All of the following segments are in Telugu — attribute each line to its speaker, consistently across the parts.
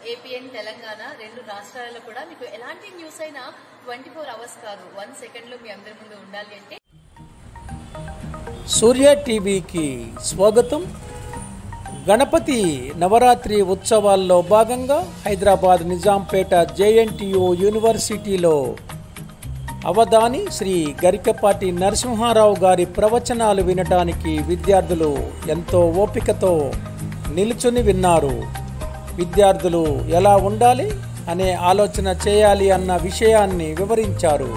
Speaker 1: ఏపీ అండ్ తెలంగాణ రెండు రాష్ట్రాలలో కూడా మీకు ఎలాంటి న్యూస్ అయినా 24 అవర్స్ కాదు 1 సెకండ్ లో మీ అందరి ముందు ఉండాలి అంటే
Speaker 2: సూర్య టీవీకి స్వాగతం. గణపతి నవరాత్రి ఉత్సవాల్లో భాగంగా హైదరాబాద్ నిజాంపేట జేఎన్టీయూ యూనివర్సిటీలో అవధాని శ్రీ గరికపాటి నరసింహారావు గారి ప్రవచనాలు వినటానికి విద్యార్థులు ఎంతో ఓపికతో నిలుచుని విన్నారు. విద్యార్థులు ఎలా ఉండాలి అనే ఆలోచన చేయాలి అన్న విషయాన్ని వివరించారు.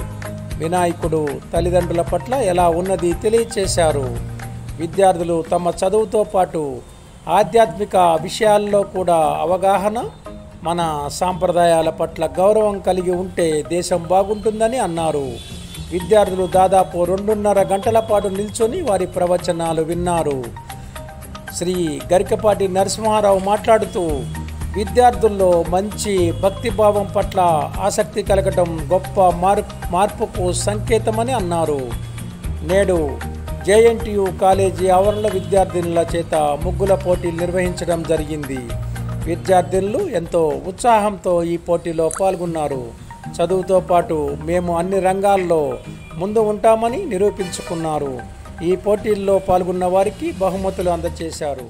Speaker 2: వినాయకుడు తల్లిదండ్రుల పట్ల ఎలా ఉన్నది తెలియచేశారు. విద్యార్థులు తమ చదువుతో పాటు ఆధ్యాత్మిక విషయాల్లో కూడా అవగాహన, మన సాంప్రదాయాల పట్ల గౌరవం కలిగి ఉంటే దేశం బాగుంటుందని అన్నారు. విద్యార్థులు దాదాపు 2.5 గంటల పాటు నిల్చొని వారి ప్రవచనాలు విన్నారు. శ్రీ గరికపాటి నరసింహారావు మాట్లాడుతూ విద్యార్థుల్లో మంచి భక్తిభావం పట్ల ఆసక్తి కలగటం గొప్ప మార్పుకు సంకేతమని అన్నారు. నేడు జేఎన్టీయూ కాలేజీ ఆవరణలో విద్యార్థినుల చేత ముగ్గుల పోటీలు నిర్వహించడం జరిగింది. విద్యార్థినులు ఎంతో ఉత్సాహంతో ఈ పోటీలో పాల్గొన్నారు. చదువుతో పాటు మేము అన్ని రంగాల్లో ముందు ఉంటామని నిరూపించుకున్నారు. ఈ పోటీల్లో పాల్గొన్న వారికి బహుమతులు అందజేశారు.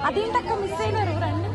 Speaker 3: అదేంటక్క మిస్ అయినారు రండి.